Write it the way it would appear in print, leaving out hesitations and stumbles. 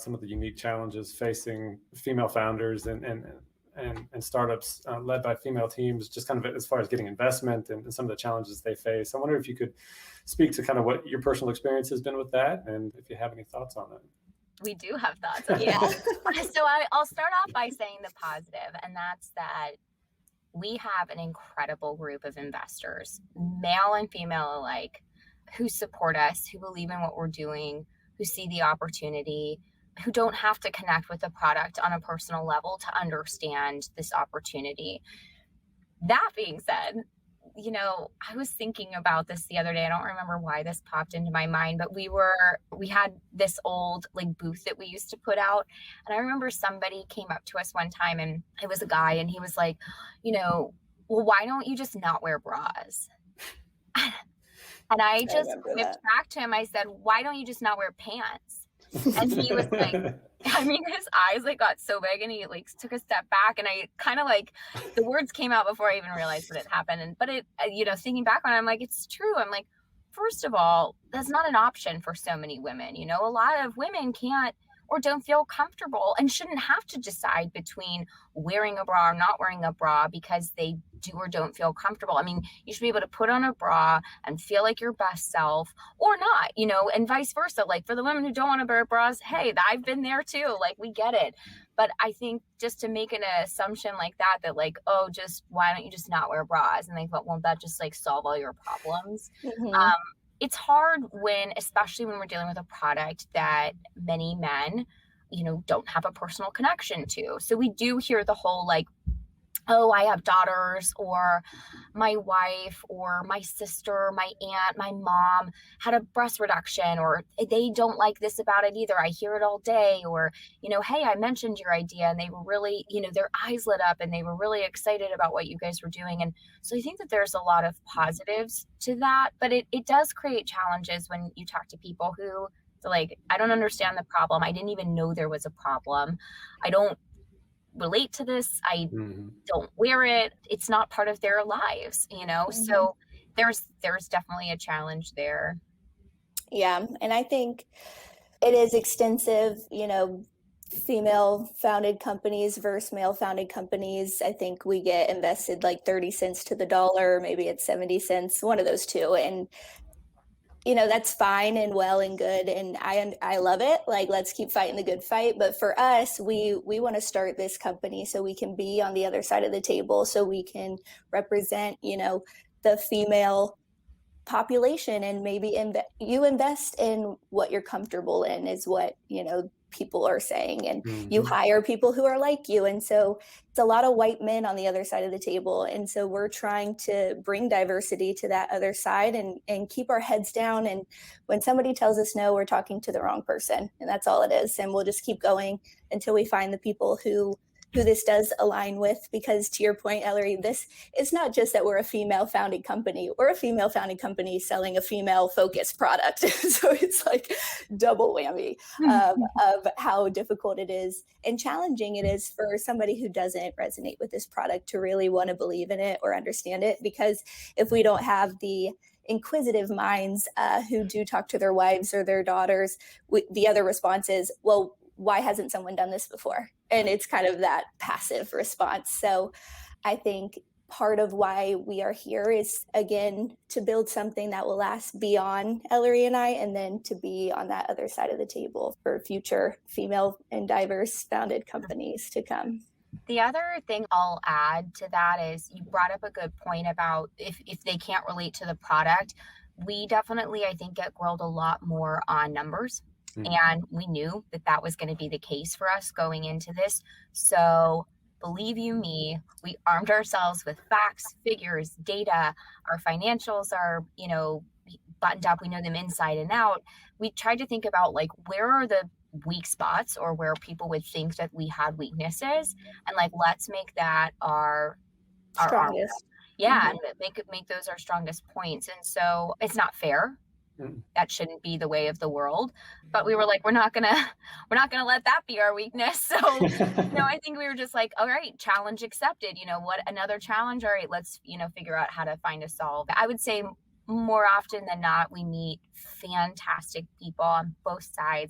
some of the unique challenges facing female founders and startups led by female teams, just kind of as far as getting investment and some of the challenges they face. I wonder if you could speak to kind of what your personal experience has been with that, and if you have any thoughts on it. We do have thoughts on Yeah. that. So I'll start off by saying the positive, and that's that we have an incredible group of investors, male and female alike, who support us, who believe in what we're doing, who see the opportunity, who don't have to connect with the product on a personal level to understand this opportunity. That being said, I was thinking about this the other day. I don't remember why this popped into my mind, but we had this old booth that we used to put out. And I remember somebody came up to us one time, and it was a guy, and he was like, well, why don't you just not wear bras? And I just whipped back to him. I said, why don't you just not wear pants? And he was like, his eyes got so big, and he took a step back, and I kind of the words came out before I even realized what had happened. But thinking back on it, I'm like, it's true. I'm like, first of all, that's not an option for so many women. A lot of women can't or don't feel comfortable and shouldn't have to decide between wearing a bra or not wearing a bra because they do or don't feel comfortable. I mean, you should be able to put on a bra and feel like your best self or not, and vice versa. For the women who don't want to wear bras, hey, I've been there too. We get it. But I think just to make an assumption like that, oh, just why don't you just not wear bras? And they thought, won't that just solve all your problems? Mm-hmm. It's hard especially when we're dealing with a product that many men, don't have a personal connection to. So we do hear the whole oh, I have daughters, or my wife, or my sister, my aunt, my mom had a breast reduction, or they don't like this about it either. I hear it all day. Or, hey, I mentioned your idea, and they were really, their eyes lit up, and they were really excited about what you guys were doing. And so I think that there's a lot of positives to that, but it does create challenges when you talk to people who I don't understand the problem. I didn't even know there was a problem. I don't relate to this. I don't wear it. It's not part of their lives, So there's definitely a challenge there. Yeah. And I think it is extensive, female founded companies versus male founded companies. I think we get invested 30 cents to the dollar, maybe it's 70 cents, one of those two. And that's fine and well and good. And I love it. Let's keep fighting the good fight. But for us, we want to start this company so we can be on the other side of the table, so we can represent, the female population, and maybe you invest in what you're comfortable in is what, people are saying, and you hire people who are like you. And so it's a lot of white men on the other side of the table. And so we're trying to bring diversity to that other side and keep our heads down. And when somebody tells us no, we're talking to the wrong person, and that's all it is. And we'll just keep going until we find the people who this does align with, because to your point, Ellery, this is not just that we're a female founded company. We're a female founded company selling a female focused product. So it's double whammy of how difficult it is and challenging it is for somebody who doesn't resonate with this product to really want to believe in it or understand it. Because if we don't have the inquisitive minds who do talk to their wives or their daughters, the other response is, well, why hasn't someone done this before? And it's kind of that passive response. So I think part of why we are here is, again, to build something that will last beyond Ellery and I, and then to be on that other side of the table for future female and diverse founded companies to come. The other thing I'll add to that is you brought up a good point about if they can't relate to the product. We definitely, I think, get grilled a lot more on numbers. And we knew that was going to be the case for us going into this. So believe you me, we armed ourselves with facts, figures, data. Our financials are, buttoned up. We know them inside and out. We tried to think about where are the weak spots, or where people would think that we had weaknesses, and let's make that our strongest. And make those our strongest points. And so it's not fair. That shouldn't be the way of the world. But we were we're not gonna let that be our weakness. So, I think we were just all right, challenge accepted. What, another challenge? All right, let's, figure out how to find a solve. I would say more often than not, we meet fantastic people on both sides.